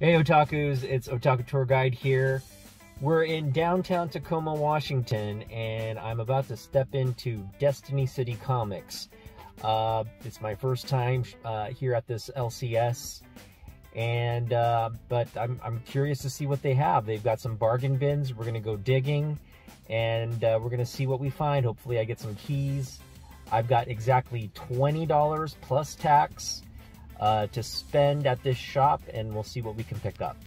Hey otakus, it's Otaku Tour Guide here. We're in downtown Tacoma, Washington, and I'm about to step into Destiny City Comics. It's my first time here at this LCS, and but I'm curious to see what they have. They've got some bargain bins. We're gonna go digging, and we're gonna see what we find. Hopefully, I get some keys. I've got exactly $20 plus tax to spend at this shop, and we'll see what we can pick up.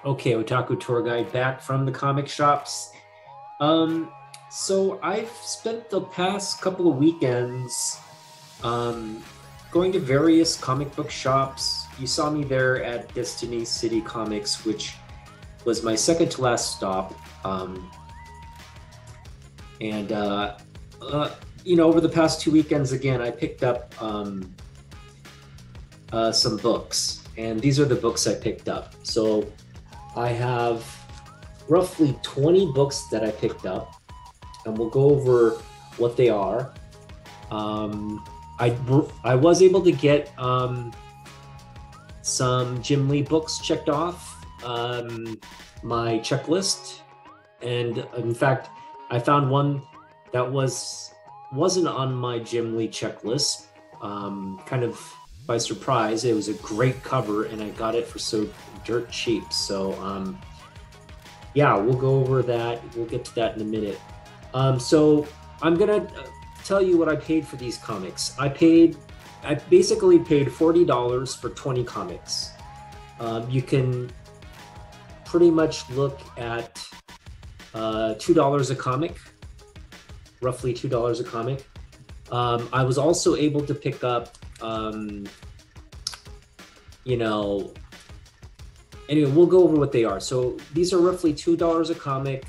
Okay, Otaku Tour Guide back from the comic shops. So I've spent the past couple of weekends going to various comic book shops. You saw me there at Destiny City Comics, which was my second to last stop. Over the past 2 weekends, again, I picked up some books, and these are the books I picked up. So I have roughly 20 books that I picked up, and we'll go over what they are. I was able to get some Jim Lee books checked off my checklist, and in fact, I found one that wasn't on my Jim Lee checklist, kind of by surprise. It was a great cover, and I got it for so dirt cheap. So yeah, we'll go over that. We'll get to that in a minute. So I'm gonna tell you what I paid for these comics. I basically paid $40 for 20 comics. You can pretty much look at $2 a comic, roughly $2 a comic. I was also able to pick up anyway, we'll go over what they are. So these are roughly $2 a comic.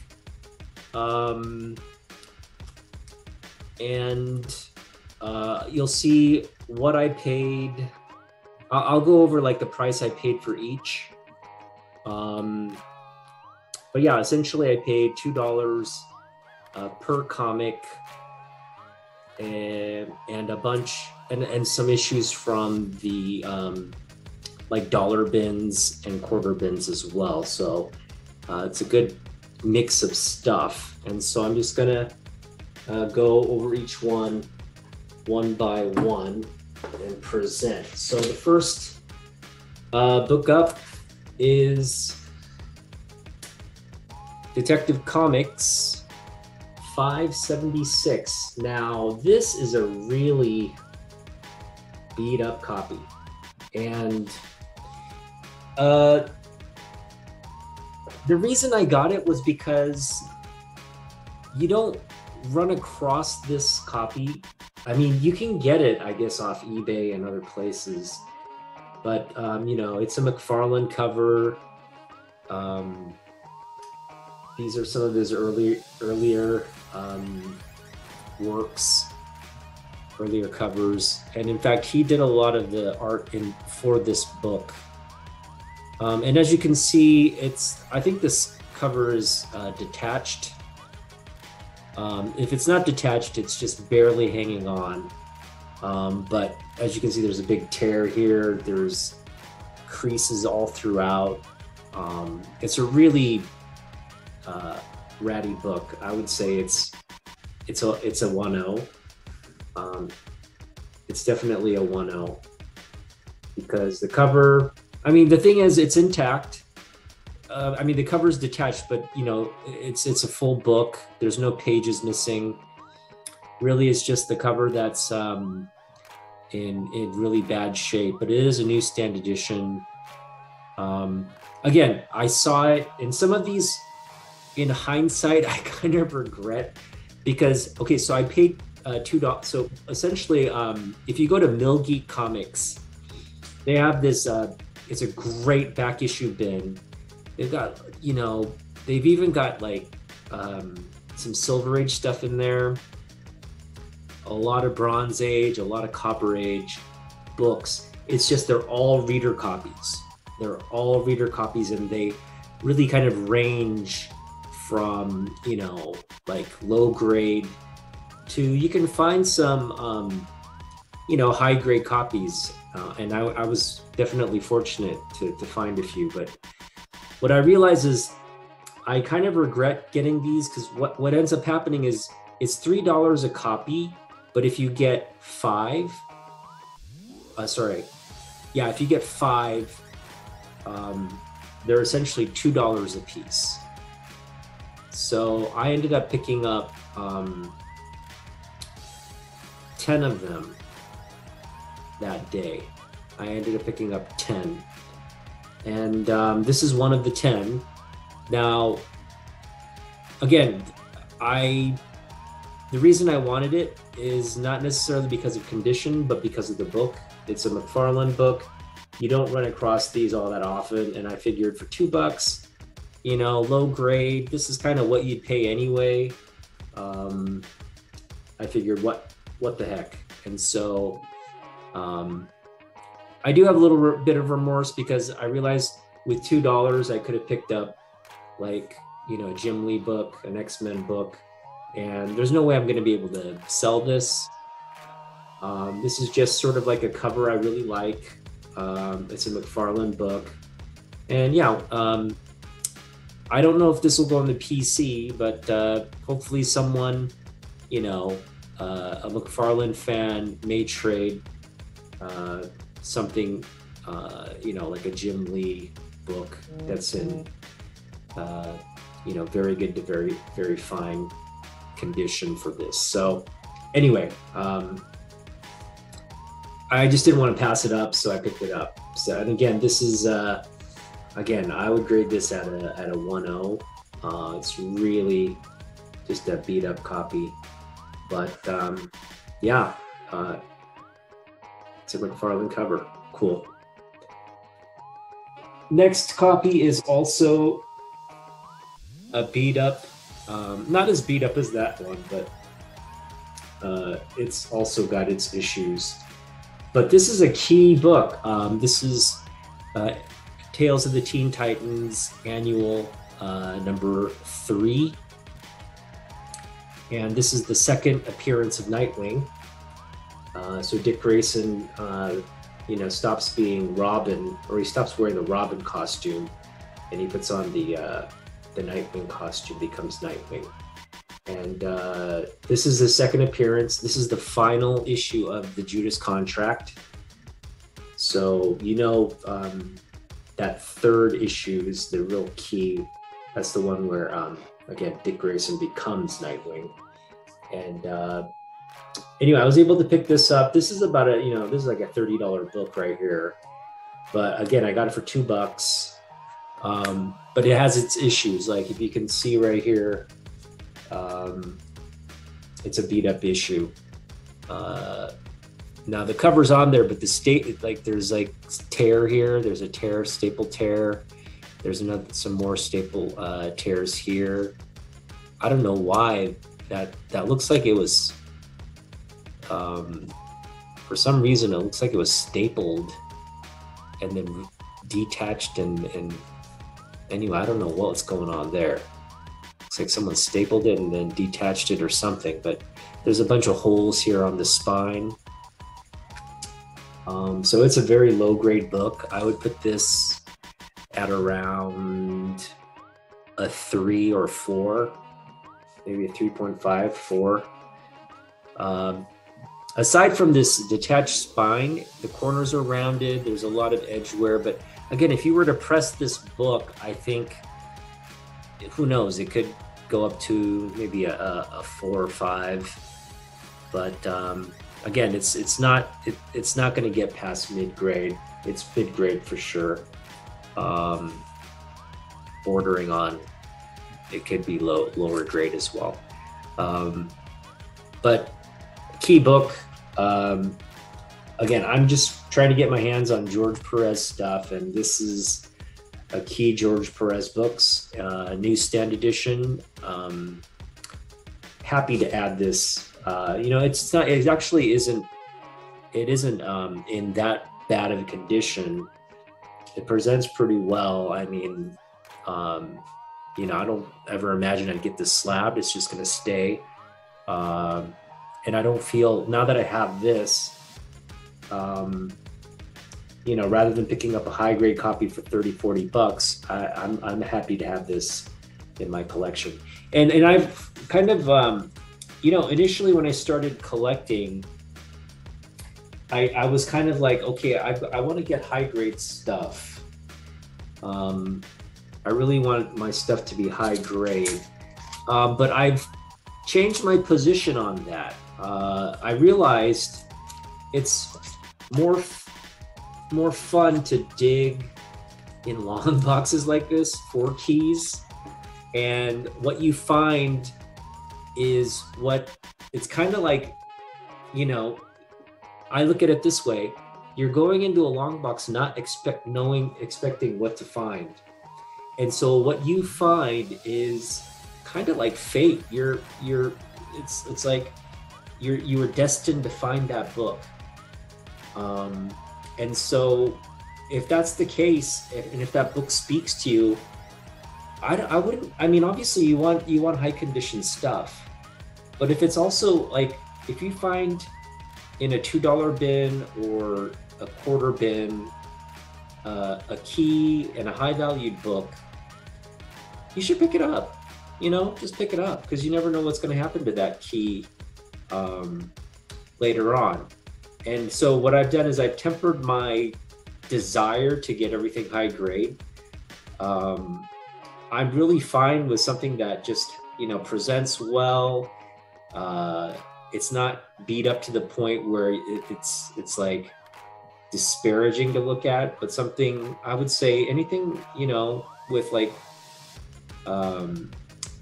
You'll see what I paid. I'll go over like the price I paid for each. But yeah, essentially I paid $2 per comic, and a bunch and some issues from the like dollar bins and quarter bins as well. So it's a good mix of stuff. And so I'm just gonna go over each one by one and present. So the first book up is Detective Comics 576. Now this is a really beat up copy, and the reason I got it was because you don't run across this copy. I mean, you can get it, I guess, off eBay and other places, but it's a McFarlane cover. These are some of his earlier works, earlier covers, and in fact, he did a lot of the art for this book. And as you can see, I think this cover is detached. If it's not detached, it's just barely hanging on. But as you can see, there's a big tear here. There's creases all throughout. It's a really ratty book. I would say it's a 1.0. It's definitely a 1.0 because the cover. I mean, the thing is, it's intact. I mean, the cover is detached, but it's a full book. There's no pages missing. Really, it's just the cover that's in really bad shape, but it is a newsstand edition. Again, I saw it in some of these. In hindsight, I kind of regret because okay, so I paid $2. So essentially, if you go to Mill Geek Comics, they have this. It's a great back issue bin. They've got, you know, they've even got like some Silver Age stuff in there, a lot of Bronze Age, a lot of Copper Age books. It's just they're all reader copies. They're all reader copies, and they really kind of range from, you know, like low grade to, you can find some you know, high grade copies, and I was definitely fortunate to find a few. But what I realize is I kind of regret getting these, because what ends up happening is it's $3 a copy, but if you get five, if you get five, they're essentially $2 a piece. So I ended up picking up 10 of them that day. I ended up picking up 10. And this is one of the 10. Now, again, the reason I wanted it is not necessarily because of condition, but because of the book. It's a McFarlane book. You don't run across these all that often, and I figured for $2, you know, low grade, this is kind of what you'd pay anyway. I figured what the heck. And so I do have a little bit of remorse, because I realized with $2 I could have picked up, like, you know, a Jim Lee book, an X-Men book, and there's no way I'm going to be able to sell this. This is just sort of like a cover I really like. It's a McFarlane book, and yeah, I don't know if this will go on the PC, but hopefully someone, you know, a McFarlane fan may trade something, you know, like a Jim Lee book that's in, you know, very good to very, very fine condition for this. So anyway, I just didn't want to pass it up, so I picked it up. So, and again, this is, again, I would grade this at a 1.0. It's really just a beat up copy, but yeah, it's a McFarlane cover. Cool. Next copy is also a beat up, not as beat up as that one, but it's also got its issues. But this is a key book. This is Tales of the Teen Titans Annual number 3. And this is the second appearance of Nightwing. So Dick Grayson, you know, stops being Robin, or he stops wearing the Robin costume, and he puts on the Nightwing costume, becomes Nightwing. And this is the second appearance. This is the final issue of the Judas Contract. So, you know, that third issue is the real key. That's the one where, again, Dick Grayson becomes Nightwing. And anyway, I was able to pick this up. This is about a, you know, this is like a $30 book right here. But again, I got it for $2. But it has its issues. Like, if you can see right here, it's a beat up issue. Now the cover's on there, but the like, there's like tear here. There's a tear, staple tear. There's some more staple tears here. I don't know why that looks like it was, for some reason, it looks like it was stapled and then detached and anyway, I don't know what's going on there. Looks like someone stapled it and then detached it or something, but there's a bunch of holes here on the spine. So it's a very low grade book. I would put this at around a 3 or 4, maybe a 3.5, 4. Aside from this detached spine, the corners are rounded. There's a lot of edge wear, but again, if you were to press this book, I think, who knows, it could go up to maybe a 4 or 5. But again, it's not going to get past mid grade. It's mid grade for sure. Bordering on, it could be lower grade as well. But key book. Again, I'm just trying to get my hands on George Perez stuff, and this is a key George Perez books, newsstand edition. Happy to add this. You know, it's not. It actually isn't. It isn't in that bad of a condition. It presents pretty well. I mean, you know, I don't ever imagine I'd get this slabbed. It's just going to stay. And I don't feel, now that I have this, you know, rather than picking up a high grade copy for 30-40 bucks, I'm happy to have this in my collection. And I've kind of, you know, initially when I started collecting, I was kind of like, okay, I want to get high grade stuff. I really want my stuff to be high grade, but I've changed my position on that. I realized it's more fun to dig in long boxes like this, 4 keys, and what you find is it's kind of like, you know, I look at it this way: you're going into a long box not expecting what to find, and so what you find is kind of like fate. It's like you were destined to find that book. And so if that's the case, and if that book speaks to you, I wouldn't, I mean, obviously you want high condition stuff, but if it's also like, if you find in a $2 bin or a quarter bin a key and a high valued book, you should pick it up. You know, just pick it up, because you never know what's going to happen to that key later on. And so what I've done is I've tempered my desire to get everything high grade. I'm really fine with something that just, you know, presents well. It's not beat up to the point where it's like disparaging to look at, but something, I would say anything, you know, with like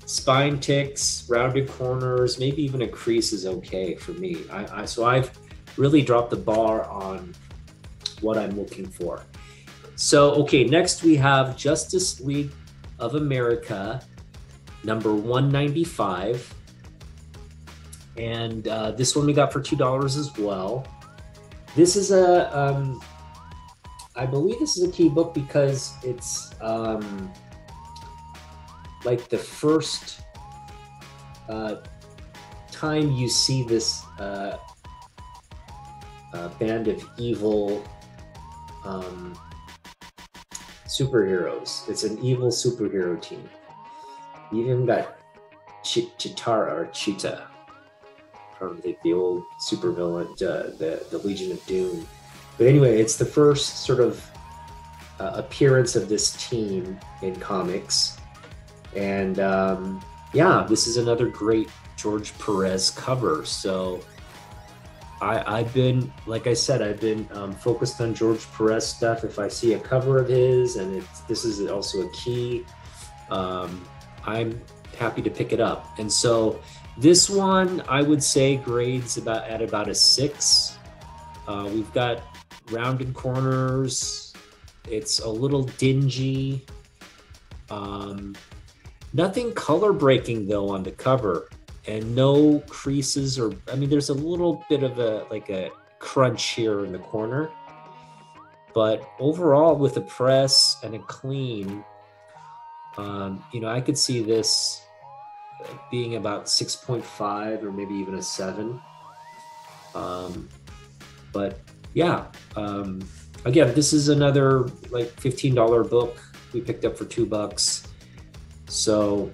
spine ticks, rounded corners, maybe even a crease is okay for me. So I've really dropped the bar on what I'm looking for. So, okay, next we have Justice League of America, number 195. And this one we got for $2 as well. This is I believe this is a key book because it's like the first time you see this band of evil superheroes. It's an evil superhero team. You even got Chitara or Cheetah from the old supervillain, the Legion of Doom. But anyway, it's the first sort of appearance of this team in comics. And yeah, this is another great George Perez cover. So I've been, like I said, I've been focused on George Perez stuff. If I see a cover of his and this is also a key, I'm happy to pick it up. And so this one, I would say grades at about a 6. We've got rounded corners. It's a little dingy. Nothing color breaking though on the cover, and no creases, or I mean, there's a little bit of a crunch here in the corner, but overall with a press and a clean, you know, I could see this being about 6.5 or maybe even a 7. But yeah, again, this is another like $15 book we picked up for $2. So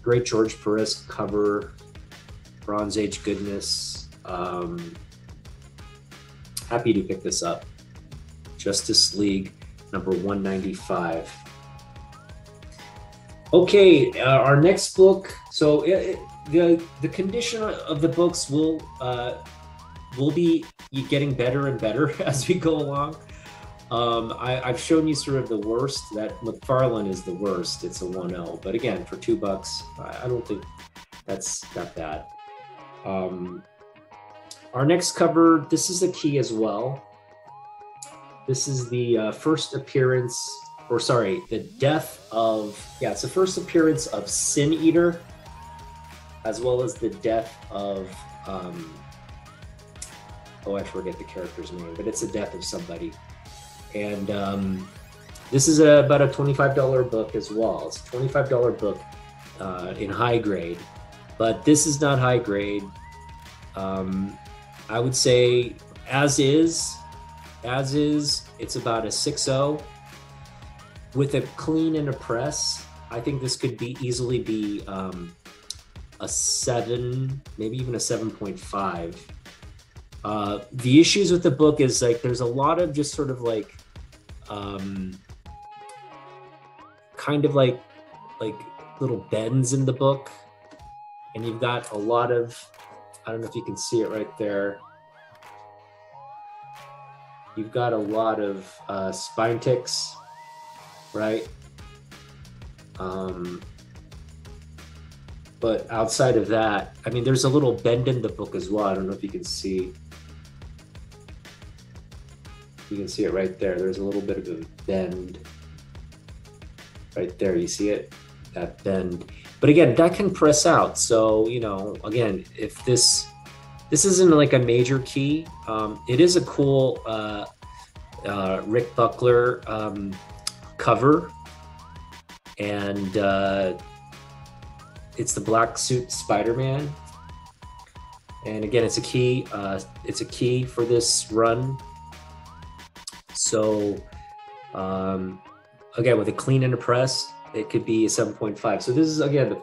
great George Perez cover, Bronze Age goodness. Happy to pick this up. Justice League number 195. Okay, our next book. So the condition of the books will be getting better and better as we go along. I've shown you sort of the worst. That McFarlane is the worst. It's a 1.0, but again, for $2, I don't think that's that bad. Our next cover, this is a key as well. This is the first appearance, or sorry, the death of, yeah, it's the first appearance of Sin Eater, as well as the death of, oh, I forget the character's name, but it's the death of somebody. And this is about a $25 book as well. It's a $25 book in high grade, but this is not high grade. I would say as is, it's about a 6.0 with a clean and a press. I think this could be easily be a 7, maybe even a 7.5. The issues with the book is like there's a lot of just sort of like kind of like little bends in the book, and you've got a lot of, I don't know if you can see it right there, you've got a lot of spine ticks, right? But outside of that, I mean, there's a little bend in the book as well. I don't know if you can see. You can see it right there. There's a little bit of a bend right there. You see it? That bend. But again, that can press out. So, you know, again, if this isn't like a major key, it is a cool Rick Buckler cover. And it's the black suit Spider-Man. And again, it's a key. It's a key for this run. So again, with a clean and a press, it could be a 7.5. So this is, again, the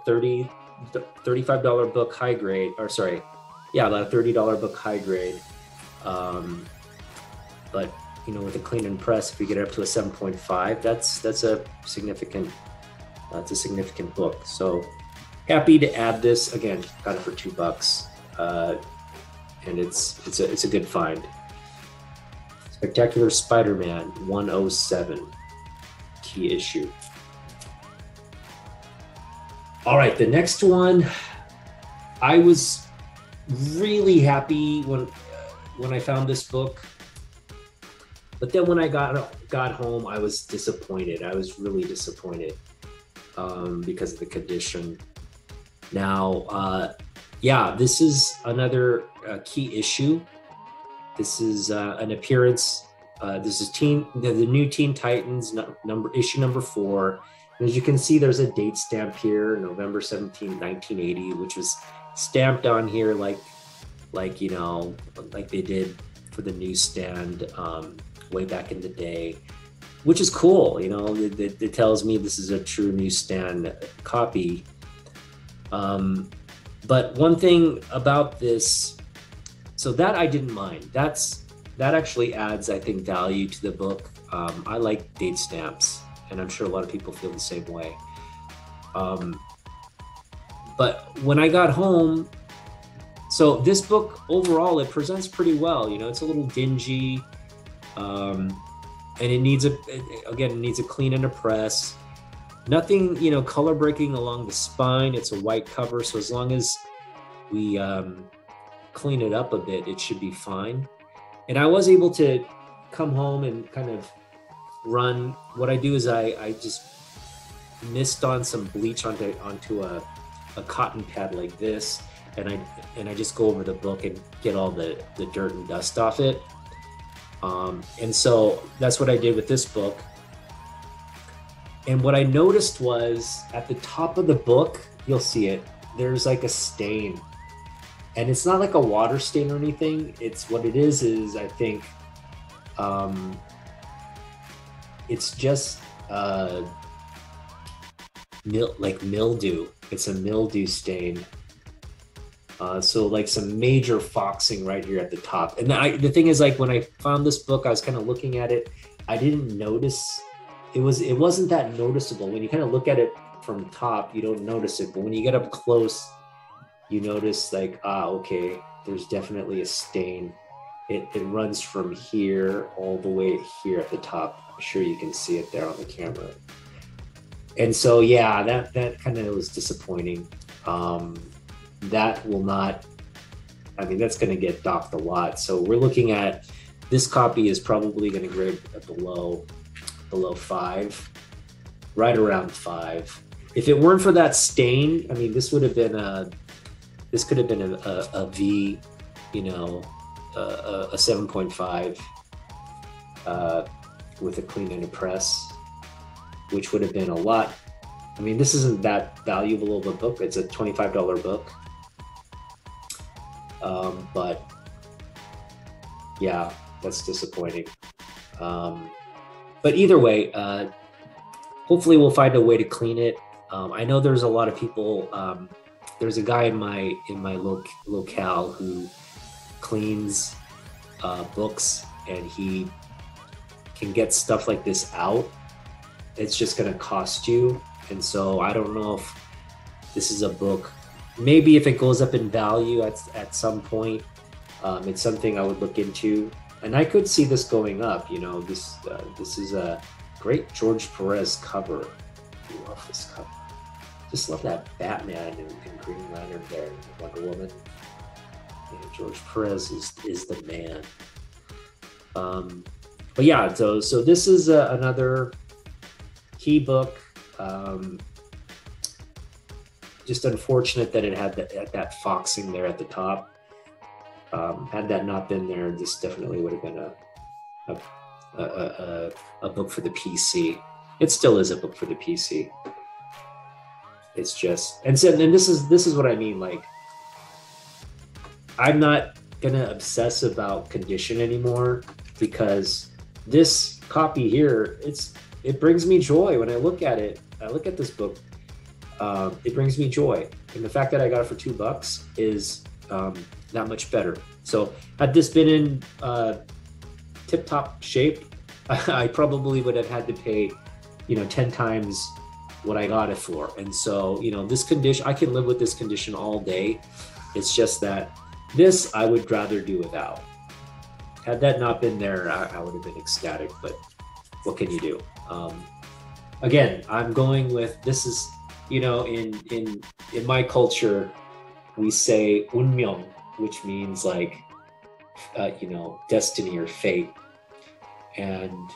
$35 book high grade, or sorry, yeah, about a $30 book high grade. But, you know, with a clean and press, if we get up to a 7.5, that's a significant, it's a significant book. So happy to add this. Again, got it for $2, and it's a good find. Spectacular Spider-Man 107, key issue. All right, the next one, I was really happy when I found this book, but then when I got home, I was disappointed. I was really disappointed because of the condition. Now, yeah, this is another key issue. This is an appearance. This is the new Teen Titans issue number 4. And as you can see, there's a date stamp here, November 17, 1980, which was stamped on here like you know, like they did for the newsstand way back in the day, which is cool. You know, it tells me this is a true newsstand copy. But one thing about this, so that I didn't mind. That actually adds, I think, value to the book. I like date stamps, and I'm sure a lot of people feel the same way. But when I got home, so this book overall, it presents pretty well. You know, it's a little dingy, and it needs a clean and a press. Nothing, you know, color breaking along the spine. It's a white cover, so as long as we clean it up a bit, it should be fine. And I was able to come home and kind of run. What I do is I just mist on some bleach onto a cotton pad like this, and I just go over the book and get all the dirt and dust off it. And so that's what I did with this book. And what I noticed was at the top of the book, you'll see it, there's like a stain. And it's not like a water stain or anything. It's what it is I think, it's just like mildew. It's a mildew stain. So like some major foxing right here at the top. And the thing is, like, when I found this book, I was kind of looking at it. I didn't notice, it wasn't that noticeable. When you kind of look at it from top, you don't notice it. But when you get up close, you notice like, okay, there's definitely a stain. It runs from here all the way here at the top. I'm sure you can see it there on the camera. And so, yeah, that kind of was disappointing. That will not, I mean, that's going to get docked a lot. So we're looking at, this copy is probably going to grade below 5, right around 5. If it weren't for that stain, I mean, this would have been this could have been a V, you know, a 7.5 with a clean and a press, which would have been a lot. I mean, this isn't that valuable of a book. It's a $25 book. But yeah, that's disappointing. But either way, hopefully we'll find a way to clean it. I know there's a lot of people, there's a guy in my locale who cleans books, and he can get stuff like this out. It's just going to cost you. And so I don't know if this is a book, maybe if it goes up in value at some point, it's something I would look into. And I could see this going up. You know, this is a great George Perez cover. I love this cover. Just love that Batman and Green Lantern there, Wonder Woman. Yeah, George Perez is the man. But yeah, so this is another key book. Just unfortunate that it had that foxing there at the top. Had that not been there, this definitely would have been a book for the PC. It still is a book for the PC. It's just, and this is what I mean. Like, I'm not gonna obsess about condition anymore, because this copy here, it brings me joy when I look at it. I look at this book. It brings me joy, and the fact that I got it for $2 is that much better. So had this been in tip-top shape, I probably would have had to pay, 10 times what I got it for. And so, this condition, I can live with this condition all day. It's just that this I would rather do without. Had that not been there, I would have been ecstatic, but what can you do? Again, I'm going with, this is, in my culture, we say 운명, which means like, destiny or fate. And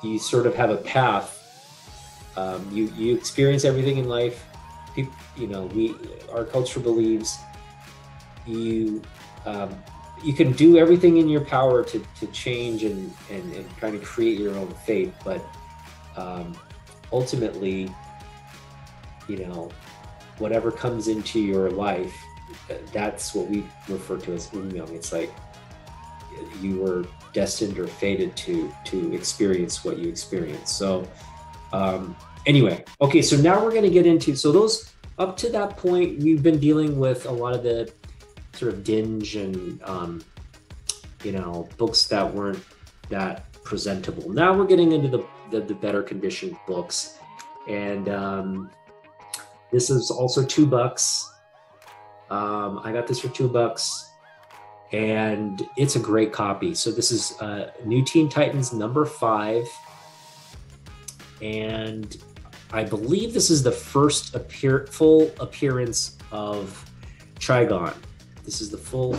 you sort of have a path. You experience everything in life. Our culture believes you can do everything in your power to change and kind of create your own fate. But ultimately, whatever comes into your life, that's what we refer to as 운명. It's like you were destined or fated to experience what you experience. So anyway, okay, so now we're going to get into, so those, up to that point, we've been dealing with a lot of the sort of dinge and books that weren't that presentable. Now we're getting into the better conditioned books, and this is also $2. I got this for $2, and it's a great copy. So this is New Teen Titans number 5, and I believe this is the first full appearance of Trigon. This is the full,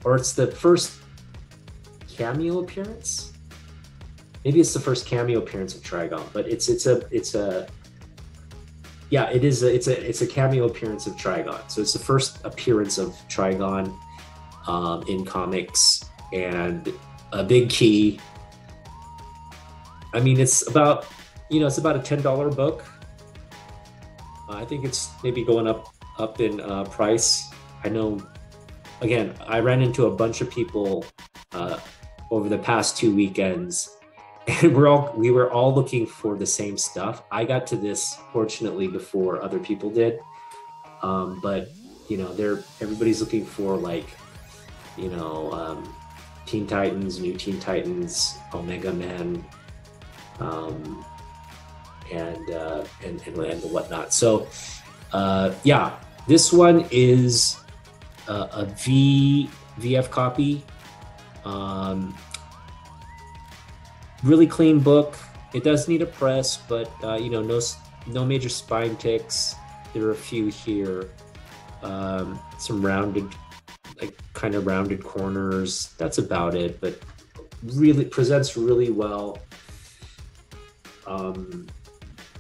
or it's the first cameo appearance. Maybe it's the first cameo appearance of Trigon, but it's a cameo appearance of Trigon. So it's the first appearance of Trigon in comics, and a big key. I mean, it's about a $10 book. I think it's maybe going up in price. I know, again, I ran into a bunch of people over the past 2 weekends, and we were all looking for the same stuff. I got to this fortunately before other people did, but everybody's looking for like Teen Titans, New Teen Titans, Omega Men, and whatnot. So yeah, This one is a VF copy. Really clean book. It does need a press, but you know, no major spine ticks. There are a few here. Some rounded, like kind of rounded corners. That's about it, but really presents really well.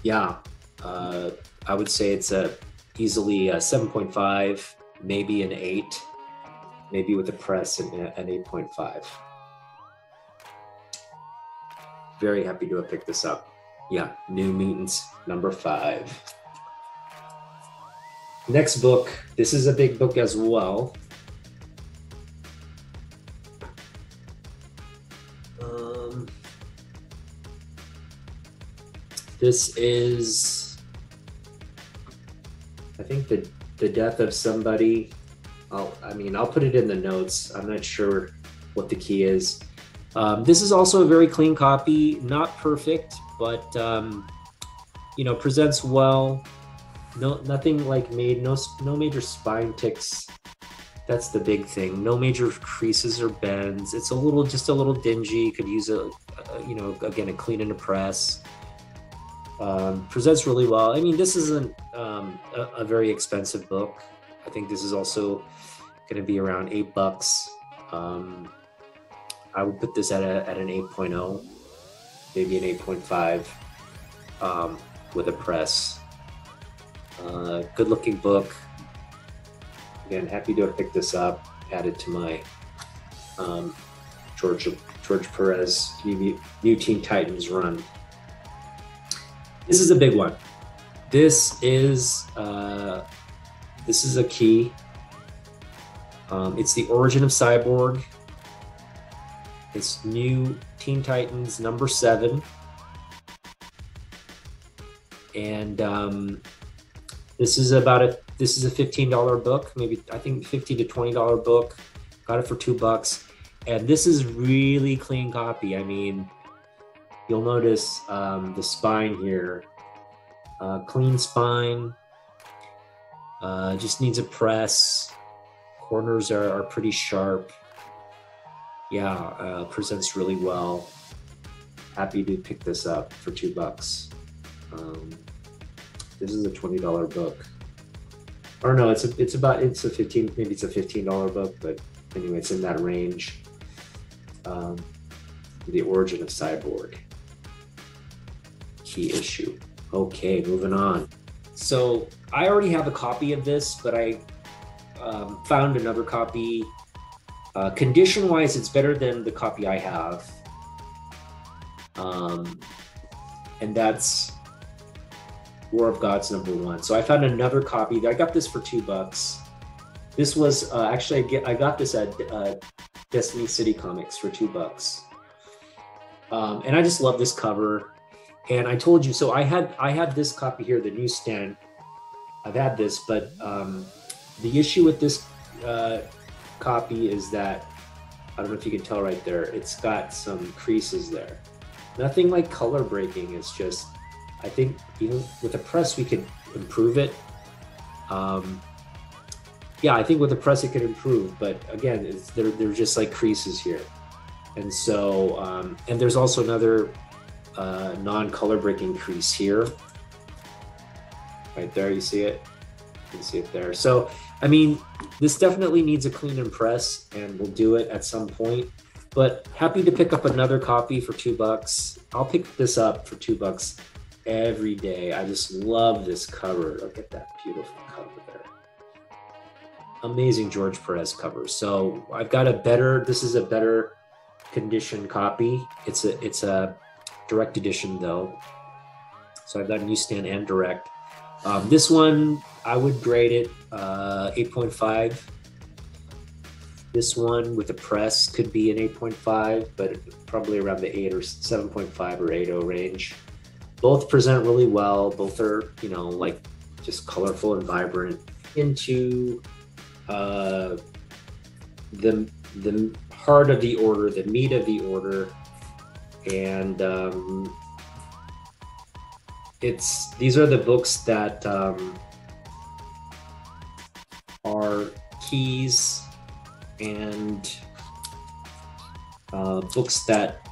Yeah, I would say it's easily a 7.5, maybe an 8, maybe with a press an 8.5. Very happy to have picked this up. Yeah, New Mutants number 5. Next book, this is a big book as well. This is, I think, the death of somebody. I'll put it in the notes. I'm not sure what the key is. This is also a very clean copy, not perfect, but you know, presents well. Nothing like no major spine ticks. That's the big thing. No major creases or bends. It's just a little dingy. Could use you know, again, a clean and a press. Presents really well. I mean, this isn't a very expensive book. I think this is also going to be around $8. I would put this at an 8.0, maybe an 8.5 with a press. Good looking book. Again, happy to have picked this up, added to my George Perez New Teen Titans run. This is a big one. This is a key. It's the origin of Cyborg. It's New Teen Titans number 7. And this is a $15 book, maybe I think $15 to $20 book. Got it for $2. And this is really clean copy. I mean, you'll notice the spine here, clean spine, just needs a press. Corners are pretty sharp. Yeah, presents really well. Happy to pick this up for $2. This is a $20 book. Or no, it's a $15 book, but anyway, it's in that range. The origin of Cyborg. Key issue. Okay, moving on. So I already have a copy of this, but I found another copy. Condition-wise, it's better than the copy I have. And that's War of Gods number 1. So I found another copy. I got this for $2. This was actually, I got this at Destiny City Comics for $2. And I just love this cover. And I told you, so I had this copy here, the newsstand. I've had this, but the issue with this copy is that, I don't know if you can tell right there, it's got some creases there. Nothing like color breaking. It's just, I think even with a press we could improve it. Yeah, I think with a press it could improve, but again, they're just like creases here. And so, and there's also another non-color breaking crease here. Right there, you see it? You can see it there. So, I mean, this definitely needs a clean and press, and we'll do it at some point. But happy to pick up another copy for $2. I'll pick this up for $2 every day. I just love this cover. Look at that beautiful cover there. Amazing George Perez cover. So I've got this is a better condition copy. It's a direct edition though. So I've got newsstand and direct. This one, I would grade it 8.5. This one with the press could be an 8.5, but probably around the 8 or 7.5 or 8.0 range. Both present really well. Both are, you know, like just colorful and vibrant. Into the heart of the order, the meat of the order, and these are the books that are keys and books that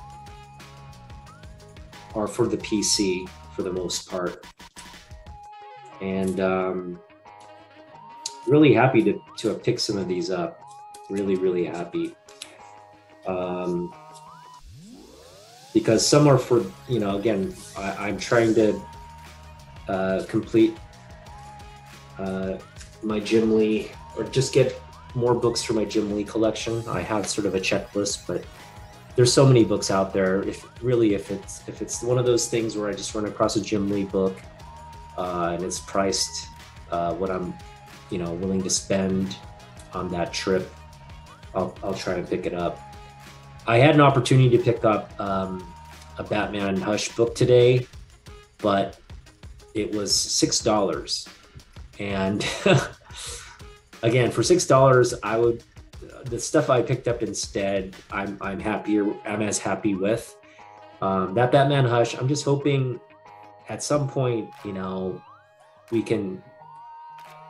are for the PC for the most part. And really happy to have picked some of these up. Really happy. Because some are for, you know, again, I'm trying to complete my Jim Lee, or just get more books for my Jim Lee collection. I have sort of a checklist, but there's so many books out there. If it's one of those things where I just run across a Jim Lee book and it's priced what I'm, you know, willing to spend on that trip, I'll try and pick it up. I had an opportunity to pick up a Batman Hush book today, but it was $6. And again, for $6, I would, the stuff I picked up instead, I'm as happy with. That Batman Hush, I'm just hoping at some point, you know, we can,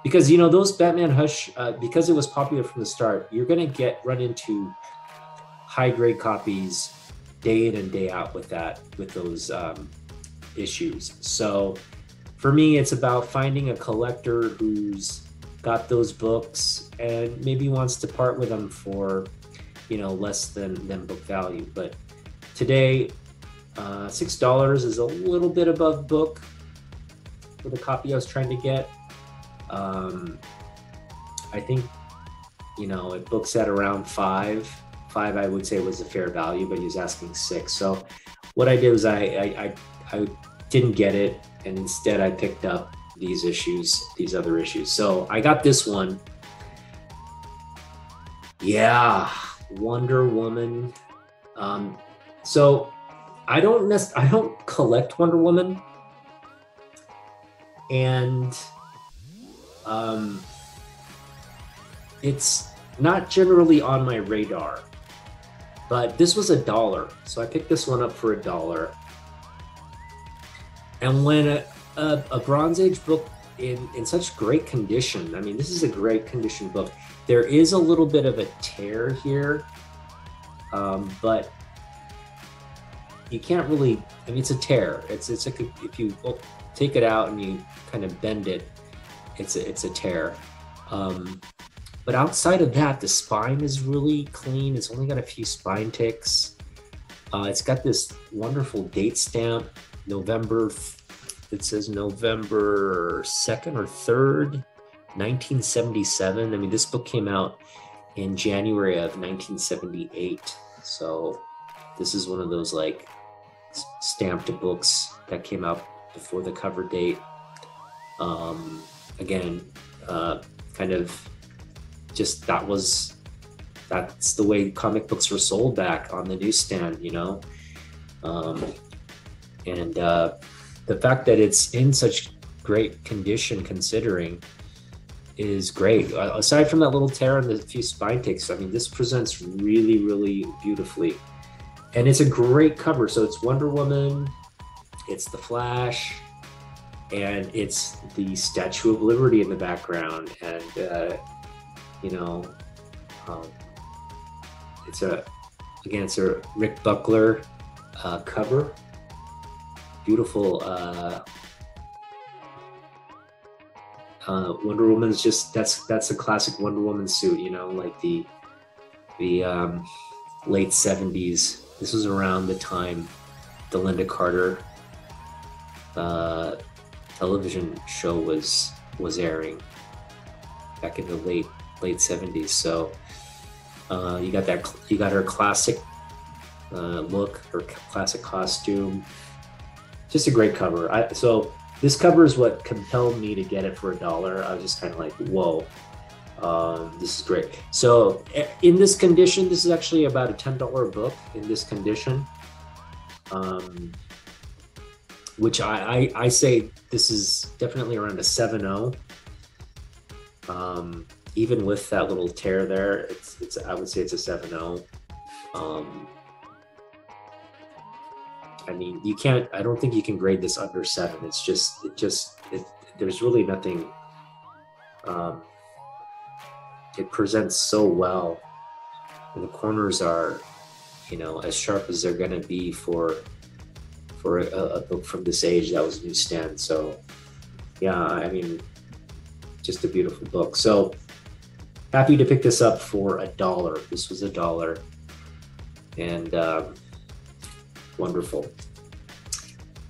because, you know, those Batman Hush, because it was popular from the start, you're going to run into high grade copies day in and day out with those issues. So for me, it's about finding a collector who's got those books and maybe wants to part with them for, you know, less than book value. But today, $6 is a little bit above book for the copy I was trying to get. I think, you know, it books at around $5 I would say was a fair value, but he was asking $6. So what I did was I didn't get it, and instead I picked up these other issues. So I got this one. Yeah, Wonder Woman. So I don't collect Wonder Woman, and it's not generally on my radar. But this was $1, so I picked this one up for $1. And when a Bronze Age book in such great condition, I mean, this is a great condition book. There is a little bit of a tear here, but you can't really, I mean, it's a tear. It's like if you take it out and you kind of bend it, it's a tear. But outside of that, the spine is really clean. It's only got a few spine ticks. It's got this wonderful date stamp, November, it says November 2nd or 3rd, 1977. I mean, this book came out in January of 1978. So this is one of those like stamped books that came out before the cover date. Again, kind of just that's the way comic books were sold back on the newsstand, you know. And the fact that it's in such great condition considering is great. Aside from that little tear and the few spine ticks, I mean, this presents really beautifully. And it's a great cover. So it's Wonder Woman, it's the Flash, and it's the Statue of Liberty in the background. And, you know, it's a Rick Buckler cover. Beautiful. Wonder Woman's just that's a classic Wonder Woman suit, you know, like the late 70s. This was around the time the Linda Carter television show was airing back in the late 70s. So you got her classic look, her classic costume. Just a great cover. So this cover is what compelled me to get it for $1. I was just kind of like, whoa, this is great. So in this condition, this is actually about a $10 book in this condition, which I say this is definitely around a 7.0. Even with that little tear there, it's I would say it's a 7.0. I mean, I don't think you can grade this under 7. There's really nothing it presents so well, and the corners are, you know, as sharp as they're going to be for a book from this age that was newsstand. So yeah, I mean, just a beautiful book. So happy to pick this up for $1. This was $1, and wonderful.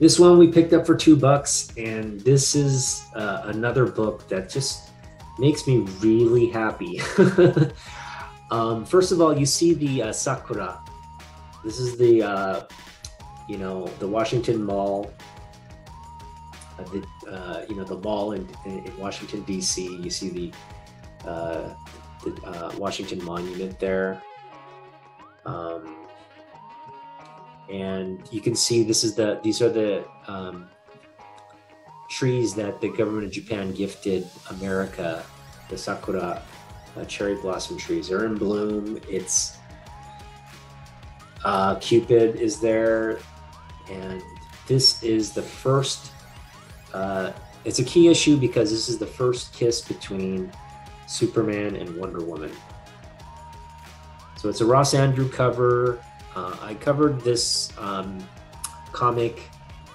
This one we picked up for $2, and this is another book that just makes me really happy. First of all, you see the Sakura. This is the you know, the Washington Mall, you know, the mall in Washington D.C. You see the Washington Monument there, and you can see these are the trees that the government of Japan gifted America, the Sakura cherry blossom trees. They're in bloom. It's Cupid is there, and this is the first, it's a key issue because this is the first kiss between Superman and Wonder Woman. So it's a Ross Andru cover. I covered this comic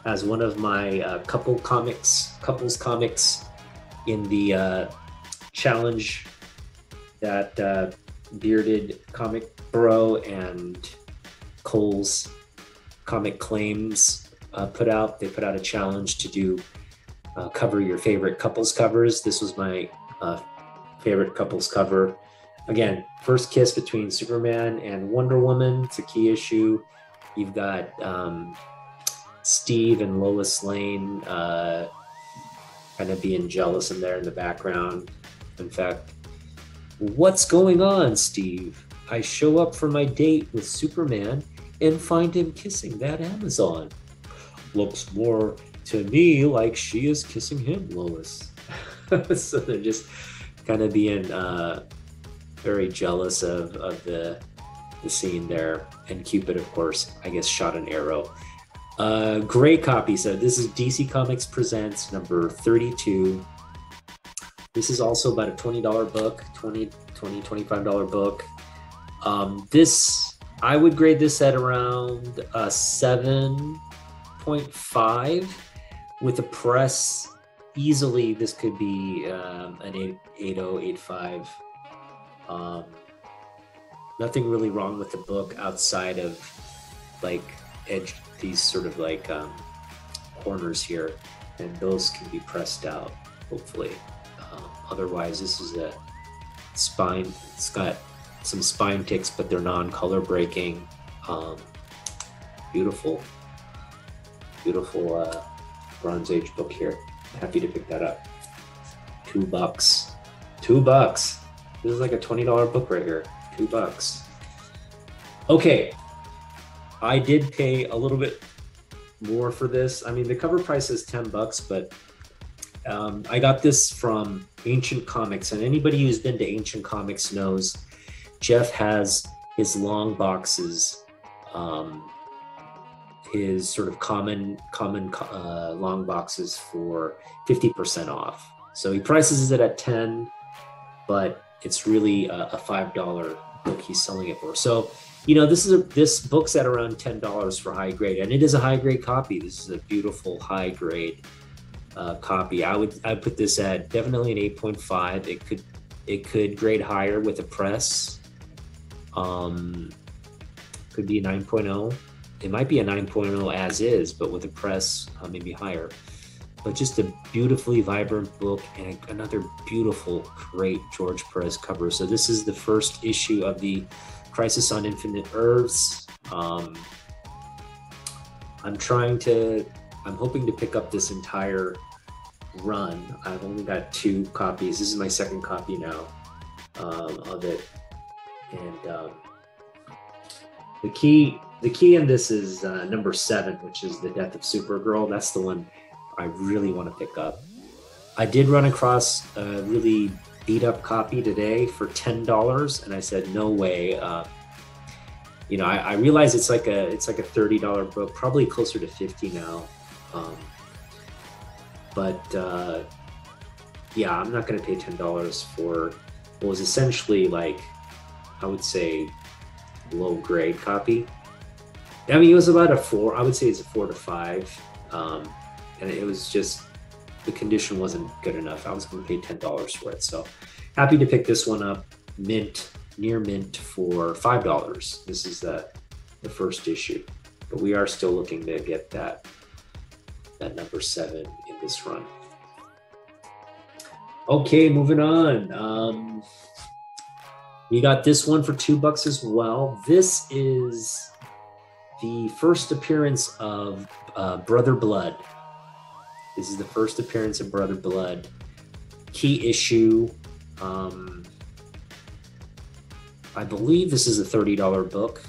as one of my couples comics in the challenge that Bearded Comic Bro and Cole's Comic Claims put out. They put out a challenge to do cover your favorite couples covers. This was my favorite couples cover. Again, first kiss between Superman and Wonder Woman. It's a key issue. You've got Steve and Lois Lane kind of being jealous in there in the background. In fact, what's going on, Steve? I show up for my date with Superman and find him kissing that Amazon. Looks more to me like she is kissing him, Lois. So they're just kind of being very jealous of the scene there. And Cupid, of course, I guess shot an arrow. Great copy. So this is DC Comics Presents number 32. This is also about a $20 book, $25 book. This, I would grade this at around a 7.5 with a press. Easily, this could be an 8.0, 8.5. Nothing really wrong with the book outside of like these sort of like corners here, and those can be pressed out hopefully. Otherwise, this is a spine. It's got some spine ticks, but they're non-color breaking. Beautiful Bronze Age book here. Happy to pick that up. $2. $2. This is like a $20 book right here. $2. Okay, I did pay a little bit more for this. I mean, the cover price is $10, but I got this from Ancient Comics, and anybody who's been to Ancient Comics knows Jeff has his long boxes, his sort of common long boxes for 50% off. So he prices it at $10, but it's really a $5 book he's selling it for. So, you know, this book's at around $10 for high grade, and it is a high grade copy. This is a beautiful high grade copy. I'd put this at definitely an 8.5. It could grade higher with a press. Could be a 9.0. It might be a 9.0 as is, but with a press, maybe higher. But just a beautifully vibrant book, and another beautiful, great George Perez cover. So this is the first issue of the Crisis on Infinite Earths. I'm hoping to pick up this entire run. I've only got 2 copies. This is my second copy now of it. And the key in this is number 7, which is The Death of Supergirl. That's the one I really want to pick up. I did run across a really beat up copy today for $10, and I said, no way. You know, I realize it's like a $30 book, probably closer to $50 now. But yeah, I'm not going to pay $10 for was essentially like, I would say, low grade copy. I mean, it was about a 4. I would say it's a 4 to 5, and it was just, the condition wasn't good enough. I was going to pay $10 for it, so happy to pick this one up, near mint for $5. This is the first issue, but we are still looking to get that number 7 in this run. Okay, moving on. We got this one for $2 as well. This is the first appearance of Brother Blood. This is the first appearance of Brother Blood. Key issue. I believe this is a $30 book.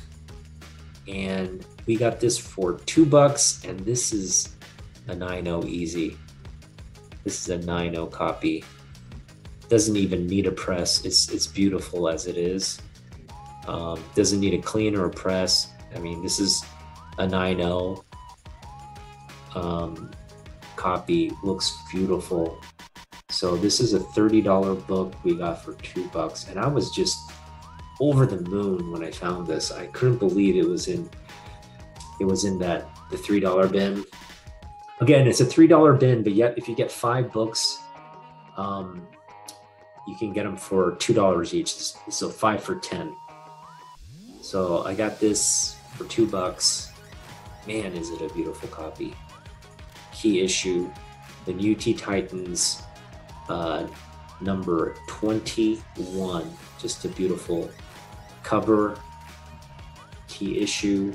And we got this for $2, and this is a 9.0 easy. This is a 9.0 copy. Doesn't even need a press. It's beautiful as it is. Doesn't need a clean or a press. I mean, this is a 9.0 copy. Looks beautiful. So this is a $30 book we got for $2, and I was just over the moon when I found this. I couldn't believe it was in the $3 bin. Again, it's a $3 bin, but yet if you get 5 books, you can get them for $2 each. So 5 for 10. So I got this for $2. Man, is it a beautiful copy. Key issue, the New Teen Titans, number 21. Just a beautiful cover. Key issue,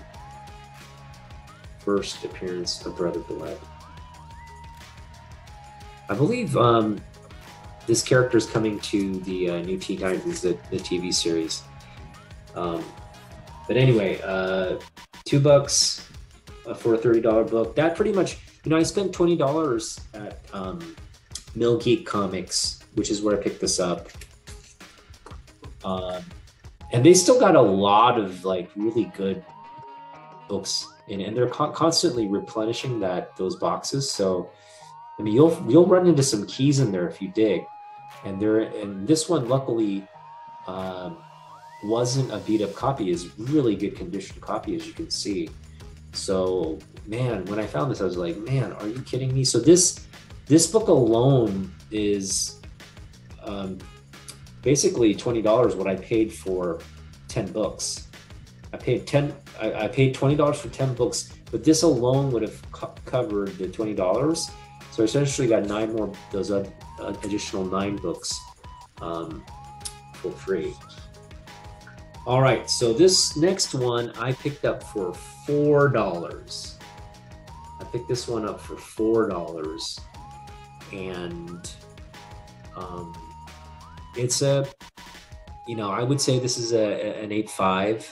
first appearance of Brother Blood. I believe this character is coming to the New Teen Titans, the TV series. But anyway, $2 for a $30 book. That pretty much, I spent $20 at Mill Geek Comics, which is where I picked this up. And they still got a lot of like really good books in it, and they're constantly replenishing those boxes. So I mean, you'll run into some keys in there if you dig. And this one, luckily, wasn't a beat up copy. Is really good condition copy, as you can see. So man, when I found this, I was like, man, are you kidding me? So this book alone is basically $20 what I paid for 10 books. I paid $20 for 10 books, but this alone would have covered the $20. So I essentially got 9 more, those additional 9 books for free. All right, so this next one I picked up for $4. I picked this one up for $4, and it's a, I would say this is an 8.5.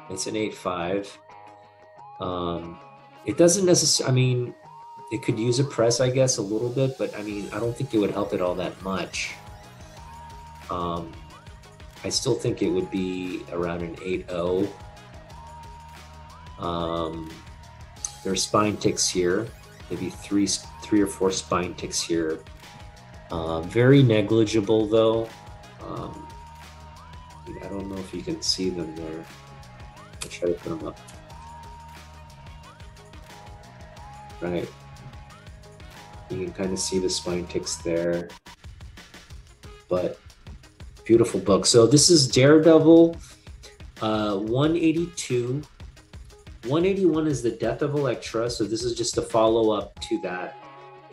It's an 8.5. It doesn't necessarily, I mean, it could use a press, I guess, a little bit, but I mean, I don't think it would help it all that much. I still think it would be around an 8.0. There's spine ticks here, maybe three or 4 spine ticks here. Very negligible though. I don't know if you can see them there. I'll try to put them up. Right. You can kind of see the spine ticks there. But beautiful book. So this is Daredevil 182. 181 is the Death of Elektra. So this is just a follow-up to that.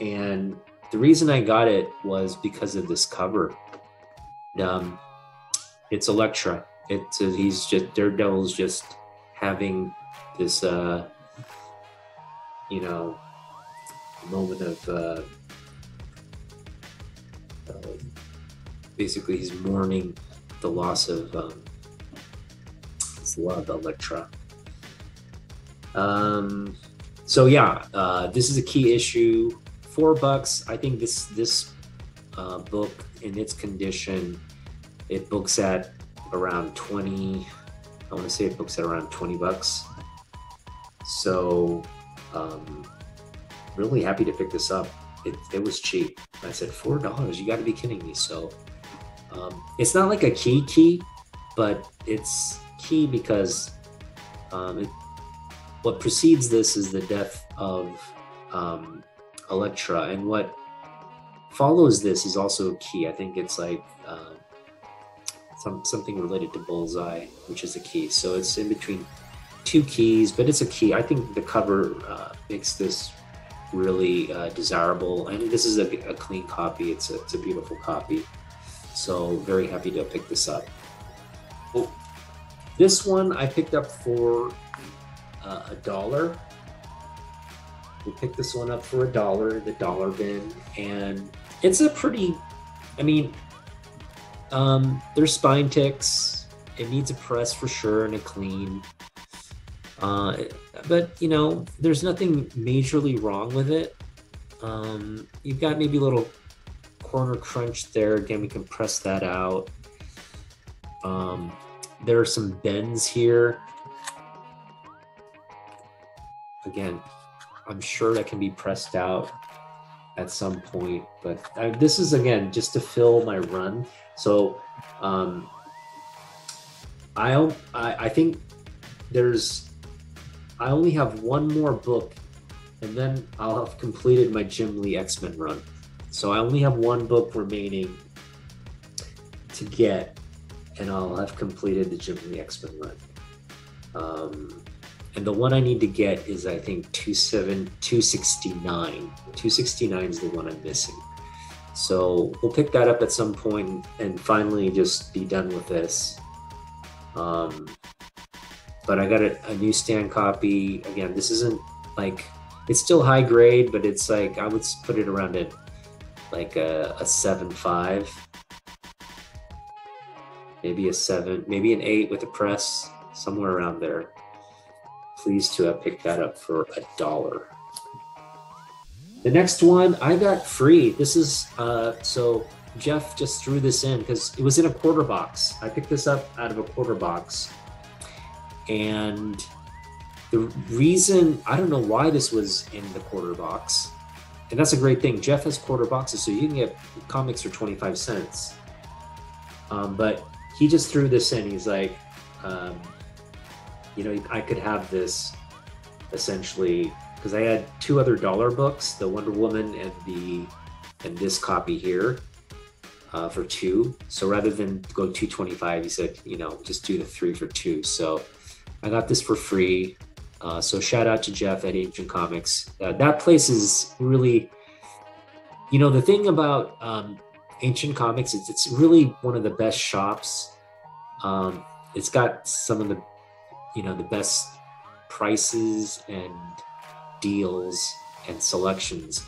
And the reason I got it was because of this cover. It's Elektra. Daredevil's just having this, moment of basically he's mourning the loss of his love, Elektra. So yeah, this is a key issue. $4. I think this book in its condition, it books at around 20. I want to say it books at around $20. So really happy to pick this up. It was cheap. I said $4. You got to be kidding me. So It's not like a key, but it's key because what precedes this is the death of Elektra, and what follows this is also key. I think it's like something related to Bullseye, which is a key. So it's in between two keys, but it's a key. I think the cover makes this really desirable, and this is a clean copy. It's a beautiful copy. So very happy to pick this up. Oh, this one I picked up for $1. We picked this one up for $1, the dollar bin, and it's a pretty, I mean, there's spine ticks. It needs a press for sure and a clean. But you know, there's nothing majorly wrong with it. You've got maybe a little corner crunch there. Again, we can press that out. There are some bends here. Again, I'm sure that can be pressed out at some point, but this is, again, just to fill my run. So I think I only have one more book, and then I'll have completed my Jim Lee X-Men run. So I only have one book remaining to get, and I'll have completed the Jim Lee X-Men run. And the one I need to get is, I think, 269. 269 is the one I'm missing. So we'll pick that up at some point and finally just be done with this. But I got a newsstand copy. Again, this isn't like, it's still high grade, but it's like, I would put it around at like a 7.5. Maybe a 7, maybe an 8 with a press, somewhere around there. Pleased to have picked that up for $1. The next one I got free. This is, so Jeff just threw this in because it was in a quarter box. I picked this up out of a quarter box. And the reason, I don't know why this was in the quarter box. And that's a great thing. Jeff has quarter boxes, so you can get comics for 25 cents. But he just threw this in. He's like, you know, I could have this essentially, because I had two other dollar books, the Wonder Woman and this copy here for $2. So rather than go $2.25, he said, you know, just do the 3 for $2. So I got this for free. So shout out to Jeff at Ancient Comics. That place is really, you know, the thing about Ancient Comics is it's really one of the best shops. It's got some of the, you know, the best prices and deals and selections.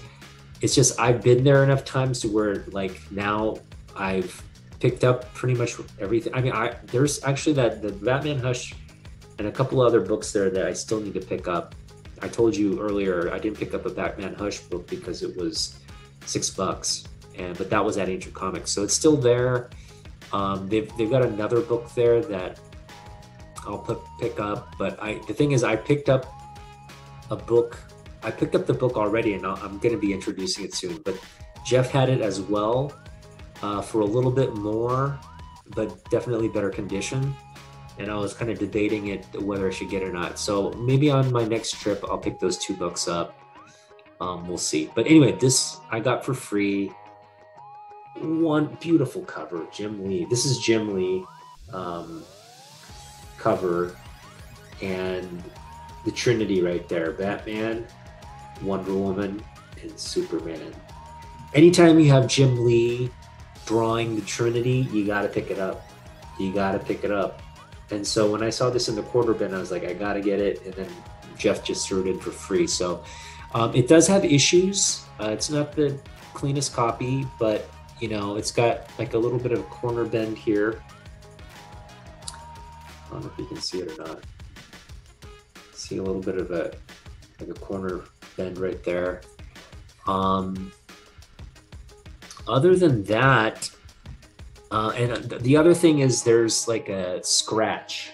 It's just, I've been there enough times to where, like, now I've picked up pretty much everything. I mean, there's actually the Batman Hush and a couple other books there that I still need to pick up. I told you earlier I didn't pick up a Batman Hush book because it was $6, but that was at Ancient Comics, so it's still there. They've got another book there that I'll pick up, but the thing is, I picked up a book. I picked up the book already, and I'm going to be introducing it soon. But Jeff had it as well for a little bit more, but definitely better condition. And I was kind of debating it whether I should get it or not. So maybe on my next trip, I'll pick those 2 books up. We'll see. But anyway, this I got for free. One beautiful cover, Jim Lee. This is Jim Lee cover, and the Trinity right there: Batman, Wonder Woman, and Superman. Anytime you have Jim Lee drawing the Trinity, you got to pick it up. You got to pick it up. And so when I saw this in the quarter bin, I was like, I got to get it. And then Jeff just threw it in for free. So it does have issues. It's not the cleanest copy, but you know, it's got like a little bit of a corner bend here. I don't know if you can see it or not. See a little bit of a corner bend right there. Other than that, and the other thing is there's like a scratch.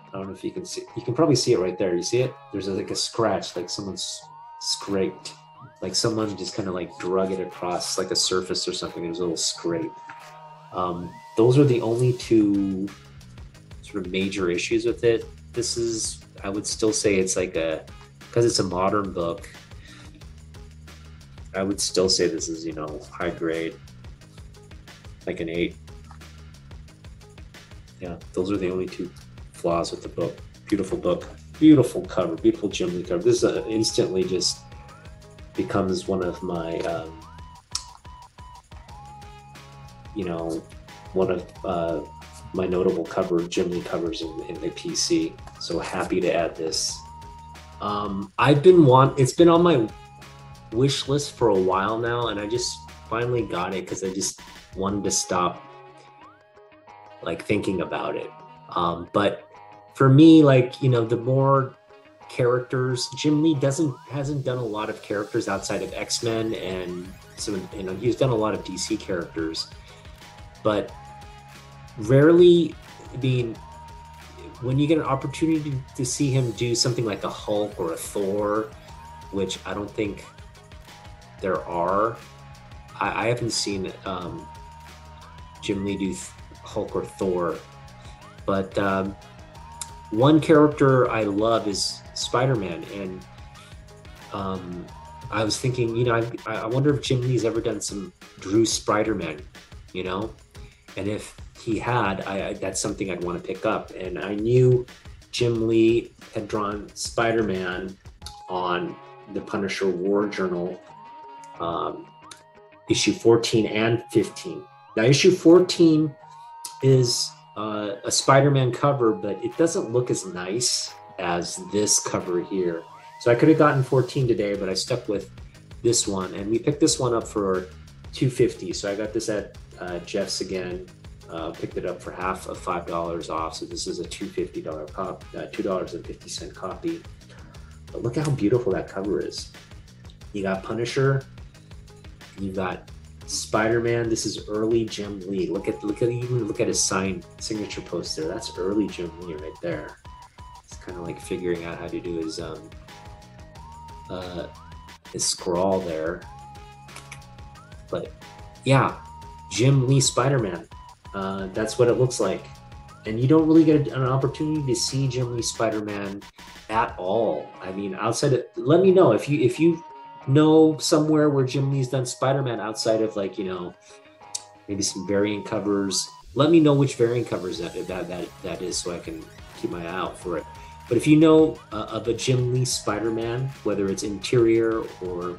I don't know if you can see. You can probably see it right there. You see it? There's like a scratch, like someone's scraped, like someone just kind of like drug it across like a surface or something. There's a little scrape. Those are the only two sort of major issues with it. This is, I would still say it's like because it's a modern book, I would still say this is, high grade, like an 8. Yeah, those are the only two flaws with the book. Beautiful book, beautiful cover, beautiful Jim Lee cover. This instantly just becomes one of my, one of my notable Jim Lee covers in the PC. So happy to add this. It's been on my wish list for a while now, and I just finally got it because I just wanted to stop thinking about it. But for me, the more characters, Jim Lee hasn't done a lot of characters outside of X-Men, and he's done a lot of DC characters, but rarely, when you get an opportunity to see him do something like a Hulk or a Thor, which I don't think there are. I haven't seen Jim Lee do Hulk or Thor, but one character I love is Spider-Man, and I was thinking, I wonder if Jim Lee's ever done some Drew Spider-Man, and if he had, that's something I'd want to pick up. And I knew Jim Lee had drawn Spider-Man on the Punisher War Journal, issue 14 and 15. Now, issue 14 is a Spider-Man cover, but it doesn't look as nice as this cover here. So I could have gotten 14 today, but I stuck with this one, and we picked this one up for $2.50. So I got this at Jeff's again. Picked it up for half of $5 off. So this is a $2.50 $2.50 copy. But look at how beautiful that cover is. You got Punisher, you got Spider-Man. This is early Jim Lee. Look at his signature poster. That's early Jim Lee right there. It's kind of like figuring out how to do his scrawl there. But yeah, Jim Lee Spider-Man. That's what it looks like. And you don't really get an opportunity to see Jim Lee Spider-Man at all. I mean, outside of, let me know if you know somewhere where Jim Lee's done Spider-Man outside of maybe some variant covers. Let me know which variant covers that is, so I can keep my eye out for it. But if you know of a Jim Lee Spider-Man, whether it's interior or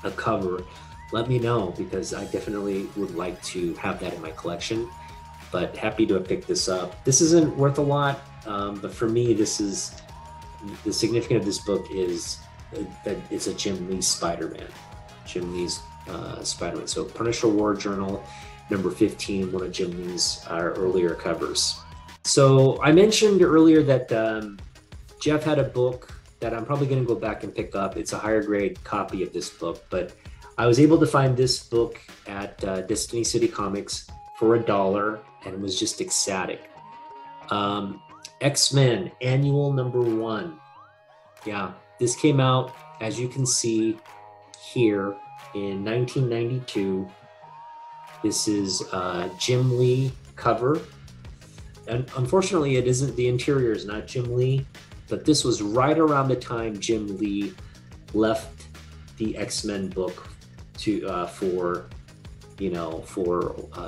a cover, let me know, because I definitely would like to have that in my collection. But happy to have picked this up. This isn't worth a lot, but for me, this is the significance of this book is that it's a Jim Lee Spider-Man. Jim Lee's Spider-Man. So Punisher War Journal, number 15, one of Jim Lee's earlier covers. So I mentioned earlier that Jeff had a book that I'm probably going to go back and pick up. It's a higher grade copy of this book, but I was able to find this book at Destiny City Comics for $1, and it was just ecstatic. X-Men Annual number 1. Yeah, this came out, as you can see here, in 1992. This is Jim Lee cover. And unfortunately, it isn't, the interior is not Jim Lee, but this was right around the time Jim Lee left the X-Men book for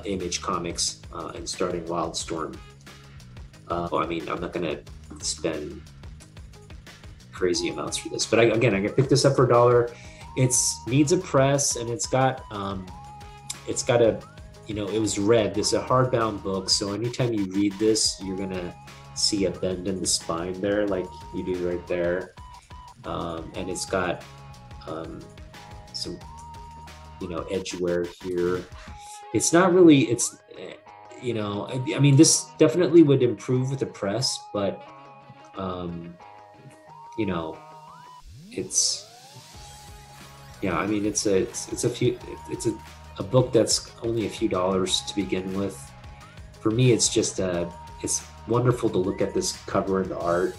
Image Comics and starting Wildstorm. I mean, I'm not gonna spend crazy amounts for this, but I picked this up for $1. It needs a press, and it's got a, it was red. This is a hardbound book, so anytime you read this, you're gonna see a bend in the spine there, like you do right there, and it's got some edge wear here. It's not really, I mean, this definitely would improve with the press, but I mean, it's a book that's only a few dollars to begin with. For me, it's just it's wonderful to look at this cover and the art,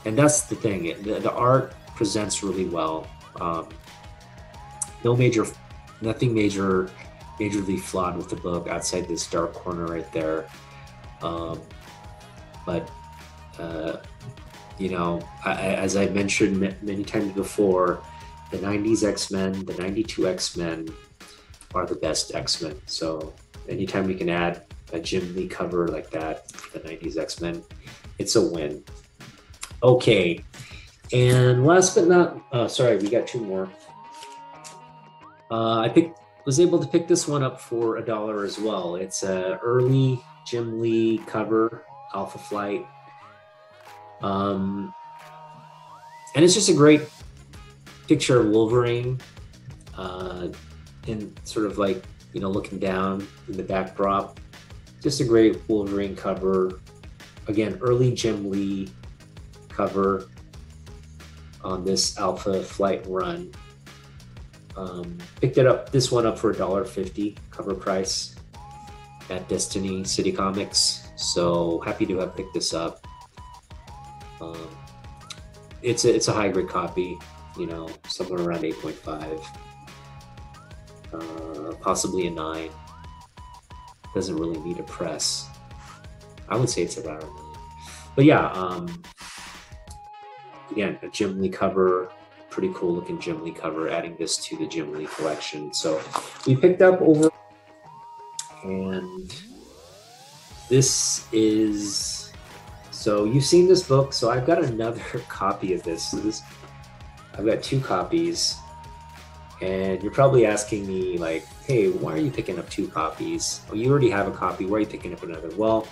and that's the thing. The art presents really well. Nothing major majorly flawed with the book outside this dark corner right there. But you know, as I mentioned many times before, the 90s X-Men, the 92 X-Men are the best X-Men. So anytime we can add a Jim Lee cover like that for the 90s X-Men, it's a win. Okay, and last but not, sorry, we got two more. I was able to pick this one up for $1 as well. It's a early Jim Lee cover, Alpha Flight. And it's just a great picture of Wolverine in sort of like, you know, looking down in the backdrop. Just a great Wolverine cover. Again, early Jim Lee cover on this Alpha Flight run. Picked this one up for $1.50 cover price at Destiny City Comics. So happy to have picked this up. It's a high grade copy, you know, somewhere around 8.5, possibly a 9. Doesn't really need a press. I would say it's about a 9. But yeah, again, a Jim Lee cover, pretty cool looking Jim Lee cover, adding this to the Jim Lee collection. So we picked up over, and this is, so you've seen this book. So I've got another copy of this. So I've got 2 copies, and you're probably asking me like, hey, why are you picking up 2 copies? Oh, you already have a copy. Why are you picking up another? Well,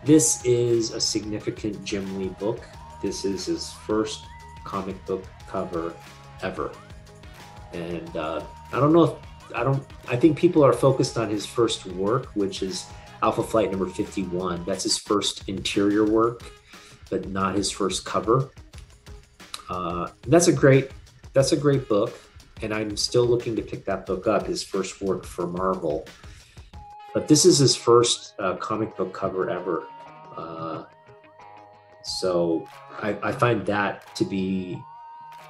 this is a significant Jim Lee book. This is his first comic book cover ever. And I think people are focused on his first work, which is Alpha Flight number 51. That's his first interior work, but not his first cover. That's a great book, and I'm still looking to pick that book up, his first work for Marvel. But this is his first comic book cover ever. So I find that to be,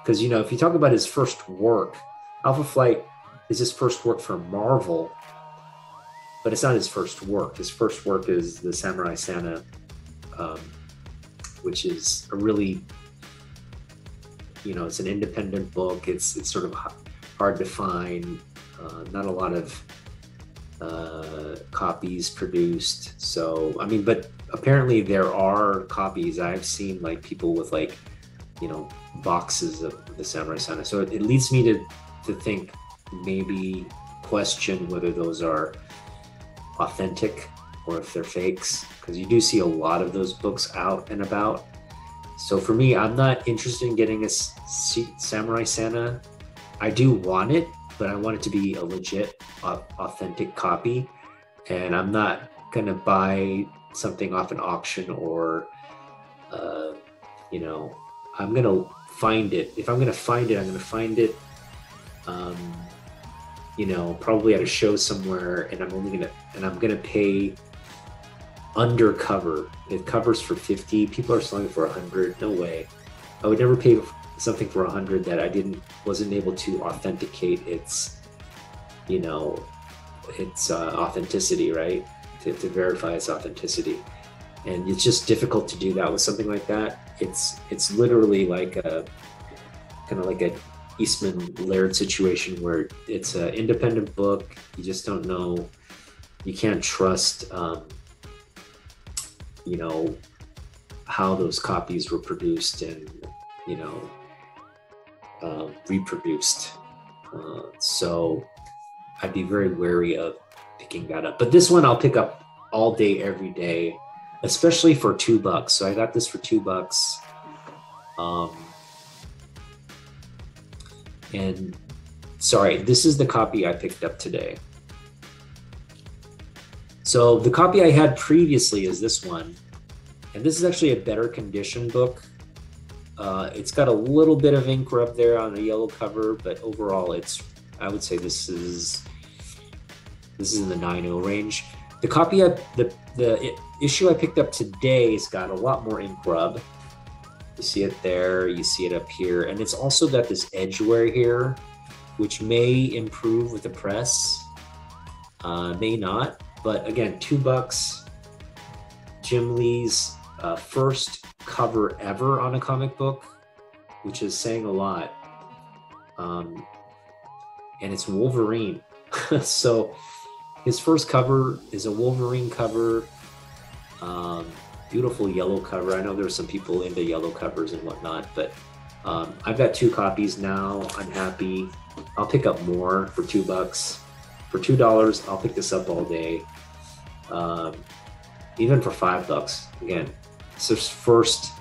because, you know, if you talk about his first work, Alpha Flight is his first work for Marvel, but it's not his first work. His first work is the Samurai Santa, which is a really, you know, it's an independent book. It's sort of hard to find, not a lot of copies produced. So, I mean, but apparently there are copies. I've seen like people with like, you know, boxes of the Samurai Santa. So it leads me to think, maybe question whether those are authentic or if they're fakes, because you do see a lot of those books out and about. So for me, I'm not interested in getting a Samurai Santa. I do want it, but I want it to be a legit, authentic copy. And I'm not gonna buy something off an auction or, you know, I'm gonna find it. If I'm gonna find it, I'm gonna find it, you know, probably at a show somewhere, and I'm gonna pay undercover. It covers for 50. People are selling it for 100. No way. I would never pay something for 100 that I wasn't able to authenticate its, you know, its authenticity, right? To verify its authenticity. And it's just difficult to do that with something like that. It's literally like a kind of like a Eastman Laird situation where it's an independent book. You just don't know. You can't trust, you know, how those copies were produced and, you know, reproduced. So I'd be very wary of picking that up. But this one I'll pick up all day, every day, especially for $2. So I got this for $2. And sorry, this is the copy I picked up today. So the copy I had previously is this one, and this is actually a better condition book. It's got a little bit of ink rub there on the yellow cover, but overall I would say this is in the 9.0 range. The copy the issue I picked up today has got a lot more ink rub. You see it there, you see it up here, and it's also got this edge wear here, which may improve with the press. may not, but again, $2. Jim Lee's first cover ever on a comic book, which is saying a lot. And it's Wolverine. So his first cover is a Wolverine cover. Beautiful yellow cover. I know there's some people into yellow covers and whatnot, but I've got 2 copies now. I'm happy. I'll pick up more for $2. For $2, I'll pick this up all day. Even for $5. Again, it's his first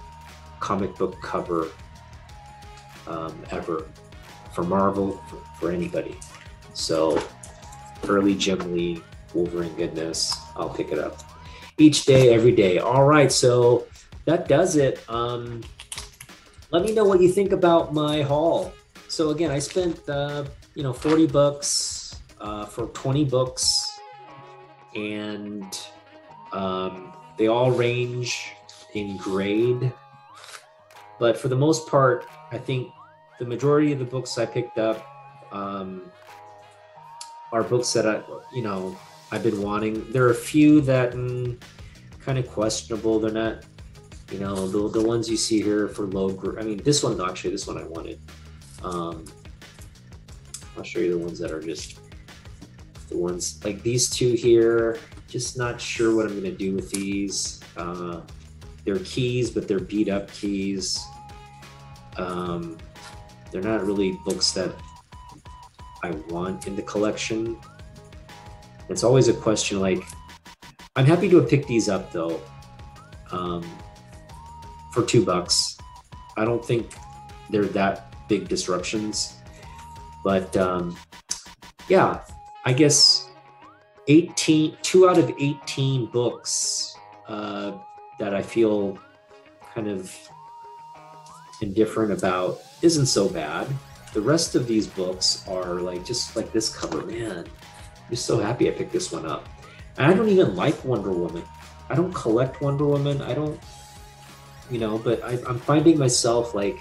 comic book cover ever for Marvel, for anybody. So early Jim Lee, Wolverine goodness, I'll pick it up. Each day, every day. All right, so that does it. Let me know what you think about my haul. So again, I spent $40 for 20 books, and they all range in grade, but for the most part, I think the majority of the books I picked up are books that I've been wanting. There are a few that kind of questionable. They're not, the ones you see here for low grade. I mean, this one I wanted. I'll show you the ones that are just the ones like these 2 here. Just not sure what I'm going to do with these. They're keys, but they're beat up keys. They're not really books that I want in the collection. It's always a question, like, I'm happy to have picked these up though, for $2. I don't think they're that big disruptions, but yeah, I guess 2 out of 18 books that I feel kind of indifferent about isn't so bad. The rest of these books are like, just like this cover, man, I'm just so happy I picked this one up. And I don't even like Wonder Woman. I don't collect Wonder Woman. I don't, but I'm finding myself like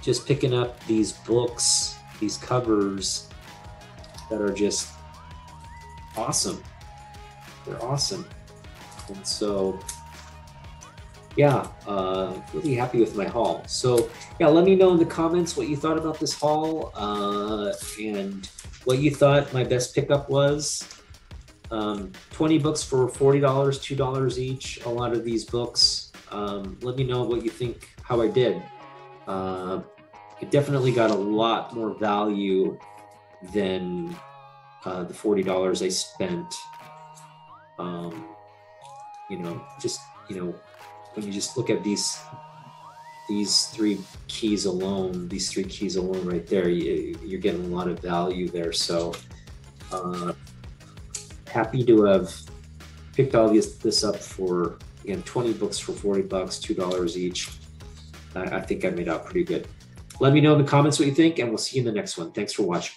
just picking up these books, these covers that are just awesome. They're awesome. And so, yeah, really happy with my haul. So yeah, let me know in the comments what you thought about this haul, and what you thought my best pickup was. 20 books for $40, $2 each, a lot of these books. Let me know what you think, how I did. It definitely got a lot more value than the $40 I spent. When you just look at these 3 keys alone, right there, you're getting a lot of value there. So happy to have picked all this up for, again, 20 books for $40, $2 each. I think I made out pretty good. Let me know in the comments what you think, and we'll see you in the next one. Thanks for watching.